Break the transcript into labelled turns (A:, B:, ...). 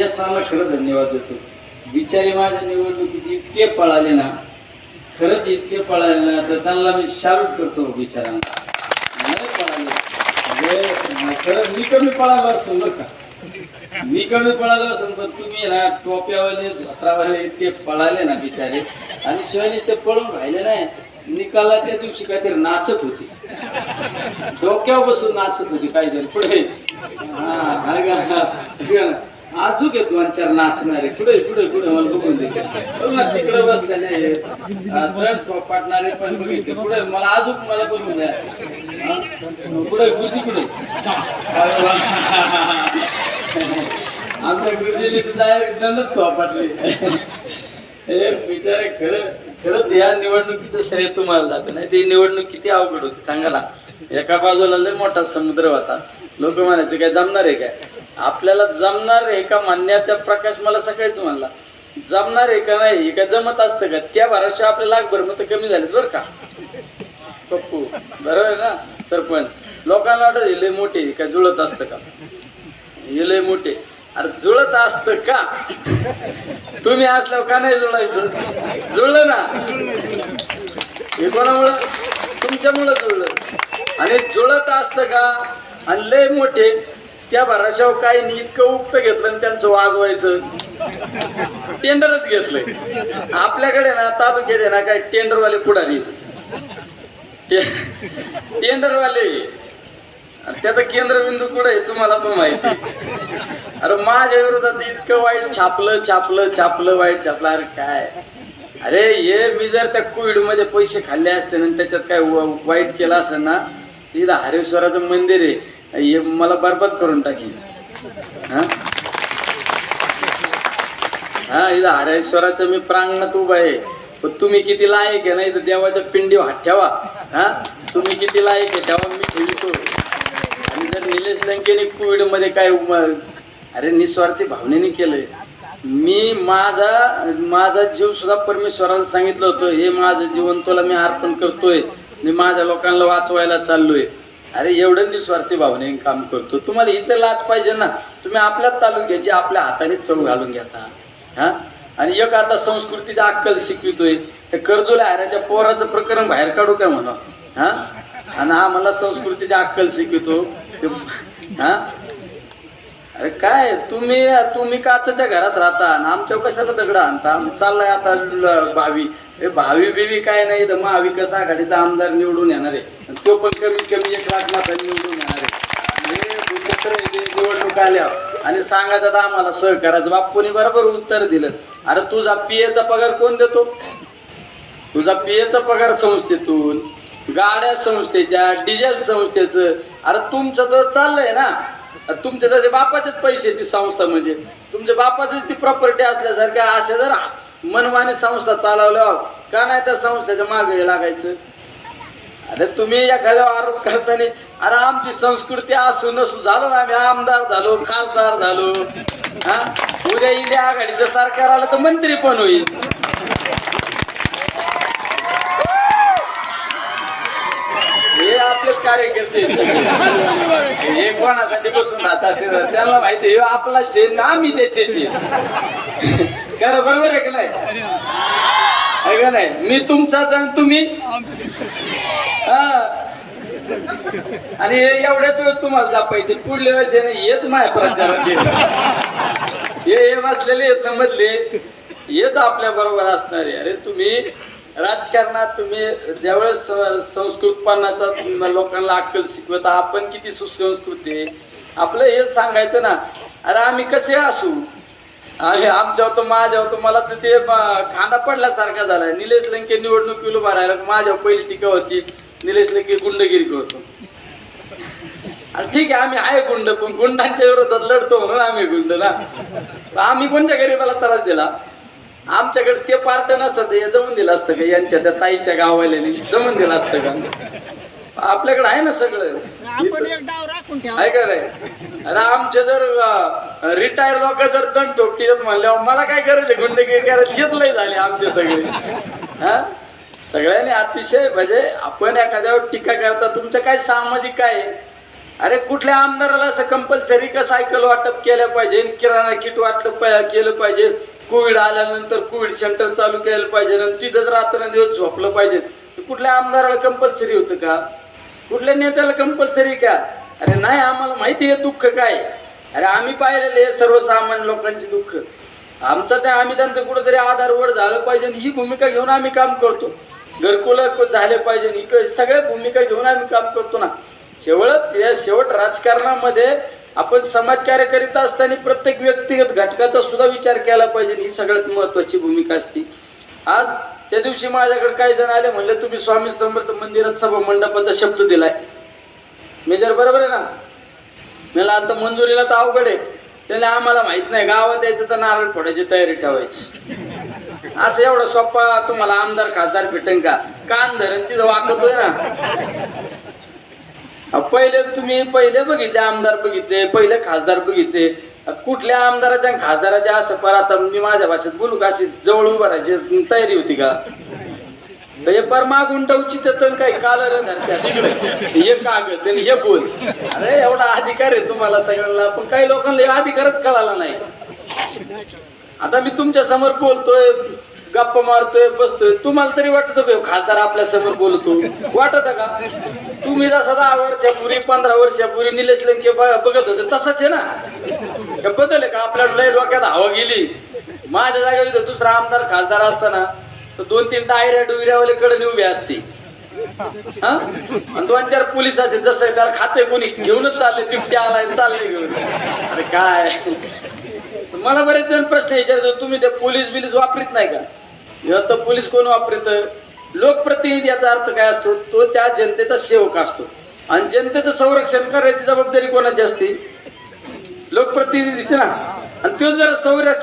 A: शासनाला खरं धन्यवाद देतो. बिचारी माझ्या निवडणुकीत इतके पळाले ना, खरंच इतके पळाले ना, तर त्यांना मी शालूट करतो बिचारांना. नाही पळाले म्हणजे खरंच मी कमी पळालो असेल बरं का, मी कमी पळालो असेल, पण तुम्ही ना टोप्यावाले धोत्रावाले इतके पळाले ना बिचारे. आणि शिवाय ते पळून राहिले नाही, निकालाच्या दिवशी काहीतरी नाचत होती, डोक्यावर बसून नाचत होती काही जण पुढे. अजून एक 2-4 नाचणारे पुढे पुढे पुढे मला बघून दे तिकडे बसलेले दंड थोपाटणारे पण बघितले पुढे मला अजून मला बघून द्या पुढे गुरुजी पुढे. आमच्या गुरुजीने डायरेक्ट दंडच थोपाटले. हे बिचारे खरंच या निवडणुकीचं श्रेय तुम्हाला जातं. नाही ती निवडणूक किती अवघड होती सांगा ना. एका बाजूला लय मोठा समुद्र होता, लोक म्हणायचे काय जमणार आहे काय, आपल्याला जमणार आहे का म्हणण्याचा प्रकाश मला सकाळीच म्हणला. जमणार आहे का नाही काय जमत असतं का, त्या भरोशा आपले लाखभर मत कमी झालेत बरं का पप्पू, बरोबर आहे ना सरपंच. लोकांना वाटत हे लय मोठे काय जुळत असतं का, हे लय मोठे. अरे जुळत असतं का, तुम्ही असल्यावर का नाही जुळायचं, जुळलं ना. हे कोणामुळं, तुमच्यामुळं जुळलं. आणि जुळत असतं का, आणि लय मोठे त्या भराशावर काही नाही इतकं उक्त घेतलं आणि त्यांचं वाजवायचं, टेंडरच घेतलंय. आपल्याकडे ना तालुक्यात आहे ना काय टेंडरवाले पुढारी, टेंडरवाले, त्याचं केंद्रबिंदू कुठं आहे तुम्हाला पण माहिती. अरे माझ्या विरोधात इतकं वाईट छापलं वाईट छापलं. अरे काय, अरे हे मी जर त्या कोविड मध्ये पैसे खाल्ले असते ना त्याच्यात काय वाईट केलं असेल ना, इथं हरेश्वराचं मंदिर आहे हे मला बरबाद करून टाकी. हा इथं हरेश्वराचं मी प्रांगणात उभा आहे, पण तुम्ही किती लायक आहे ना इथं देवाच्या पिंडी हात ठेवा. हा तुम्ही किती लायक आहे तेव्हा मी ठेवतो. आणि जर निलेश लंकेने कोविड मध्ये काय अरे निस्वार्थी भावनेने केलंय. मी माझा जीव सुद्धा परमेश्वराला सांगितलं होतं, हे माझं जीवन तुला मी अर्पण करतोय, मी माझ्या लोकांना वाचवायला चाललोय. अरे एवढं निस्वार्थी भावनेने काम करतो. तुम्हाला इथं लाज पाहिजे ना, तुम्ही आपल्या तालुक्याची आपल्या हाताने चव घालून घेता. हा आणि एक आता संस्कृतीचा अक्कल शिकवितोय, त्या कर्जोल्या हाऱ्याच्या पोराचं प्रकरण बाहेर काढू काय म्हणा. हा आणि आम्हाला संस्कृतीचा अक्कल शिकवितो. हा अरे काय तुम्ही काचच्या घरात राहता आणि आमच्या कशाला दगड आणता. चाललाय आता भावी बिवी काय नाही, तर महाविकास आघाडीचा आमदार निवडून येणार आहे, तो पण कमीत कमी 1 लाख मतांनी निवडून येणार आहे. निवडणूक आल्या आणि सांगायचं आता आम्हाला सहकार्याचं. बाप्पूने बरोबर उत्तर दिलं. अरे तुझा पीएचा पगार कोण देतो, तुझा पीएचा पगार संस्थेतून, गाड्या संस्थेच्या, डिझेल संस्थेचं. अरे तुमचं तर चाललंय ना, तुमच्या जसे बापाचेच पैसे ती संस्था, म्हणजे तुमच्या बापाचीच ती प्रॉपर्टी असल्यासारख्या. अशा जर मनमानी संस्था चालवल्या का नाही त्या संस्थेच्या मागे लागायचं. अरे तुम्ही एखाद्या आरोप करताना, अरे आमची संस्कृती असू नसू झालो ना, आम्ही आमदार झालो, खासदार झालो. हा उद्या इंडिया आघाडीचं सरकार आलं तर मंत्री पण होईल. हे आपलेच कार्यकर्ते हे कोणासाठी बसून राहत असेल त्यांना माहिती आहे आपलाच आहे ना, आम्ही त्याचे खरं बरोबर आहे का नाही, आहे का नाही. मी तुमचाच आणि तुम्ही. हा आणि एवढ्याच वेळ तुम्हाला जापायचे, पुढल्या वेळेस हेच माझ्या प्रचारात हे बसलेले आहेत ना मधले, हेच आपल्या बरोबर असणार आहे. अरे तुम्ही राजकारणात तुम्ही ज्यावेळेस संस्कृतपणाचा लोकांना अक्कल शिकवता, आपण किती सुसंस्कृत आहे आपलं हेच सांगायचं ना. अरे आम्ही कसे असू, आमच्या होतं माझ्या होतं, मला तर ते खांदा पडल्यासारखा झालाय. निलेश लंके निवडणुकीला उभा राहिला, माझ्यावर पहिली टीका होती निलेश लंके गुंडगिरी करतो. आणि ठीक आहे आम्ही आहे गुंड, पण गुंडांच्या विरोधात लढतो म्हणून आम्ही गुंड ना. आम्ही कोणत्या गरीबाला त्रास दिला, आमच्याकडे ते पार्ट नसतं हे जमून दिलं असतं का, यांच्या त्या ताईच्या गाववाल्याने जमून दिलं असतं का. आपल्याकडे आहे ना सगळं, आहे का नाही. अरे आमचे जर रिटायर लोक जर दंड ठोकतात म्हणल्यावर मला काय गरज आहे गुंडगिरी करायची, हेच लय झाले आमचे सगळे. हा सगळ्यांनी अतिशय म्हणजे आपण एखाद्यावर टीका करता, तुमचं काय सामाजिक काय अरे कुठल्या आमदाराला असं कंपल्सरी का सायकल वाटप केल्या पाहिजे, किराणा किट वाटप केलं पाहिजे, कोविड आल्यानंतर कोविड सेंटर चालू केलं पाहिजे आणि तिथंच रात्रंदिवस झोपलं पाहिजे, कुठल्या आमदाराला कंपल्सरी होतं का? कुठल्या नेत्याला कंपल्सरी का? अरे नाही, आम्हाला माहिती आहे दुःख काय. अरे आम्ही पाहिलेले सर्वसामान्य लोकांचे दुःख. आम्ही त्यांचं कुठंतरी आधारवर झालं पाहिजे ही भूमिका घेऊन आम्ही काम करतो. घरकुलं झाले पाहिजे इकडे सगळ्या भूमिका घेऊन आम्ही काम करतो ना. शेवट राजकारणामध्ये आपण समाजकार्य करीत असताना प्रत्येक व्यक्तिगत घटकाचा सुद्धा विचार केला पाहिजे, ही सगळ्यात महत्त्वाची भूमिका असते. आज त्या दिवशी माझ्याकडे काही जण आले, म्हणले तुम्ही स्वामी समर्थ मंदिरात सभा मंडपाचा शब्द दिलाय. मेजर बरोबर आहे ना? मला आता मंजुरीला तर अवघड आहे. त्याला आम्हाला माहित नाही, गावात यायचं तर नारळ फोडायची तयारी ठेवायची. असं एवढं सोप्पा तुम्हाला आमदार खासदार भेटेन का? कान धरण तिथं वाकतोय ना. पहिले बघितले आमदार, बघितले पहिले खासदार बघितले. कुठल्या आमदाराच्या खासदाराच्या असं पर आता मी माझ्या भाषेत बोलू का, अशी जवळ उभं राहायची तयारी होती का? तर हे पर मागून टवचित काही कालर धरत्या तिकडे हे कागद आणि हे बोल. अरे एवढा अधिकार आहे तुम्हाला सगळ्यांना, पण काही लोकांना अधिकारच कळाला नाही. आता मी तुमच्या समोर बोलतोय, गप्पा मारतोय, बसतोय, तुम्हाला तरी वाटतं का खासदार आपल्या समोर बोलतो? वाटत का? तुम्ही जसा 10 वर्षापूर्वी 15 वर्षापूर्वी निलेश लंके बघत होते तसाच आहे ना. बदल आहे का? आपल्या लय डोक्यात हवा गेली. माझ्या जागेवर दुसरा आमदार खासदार असताना तर 2-3 डायऱ्या डुगऱ्यावाले कडे उभे असते, हा, आणि 2-4 पोलीस असते. जसं त्याला खाते कोणी घेऊनच चालले, बिबट्या आलाय चालले घेऊन. अरे काय, मला बरेच जण प्रश्न विचारतो, तुम्ही ते पोलीस वापरीत नाही का? तर पोलीस कोण वापरत? लोकप्रतिनिधी याचा अर्थ काय असतो? तो त्या जनतेचा सेवक असतो, आणि जनतेचं संरक्षण करायची जबाबदारी कोणाची असते? लोकप्रतिनिधीची ना. आणि तो जर संरक्षण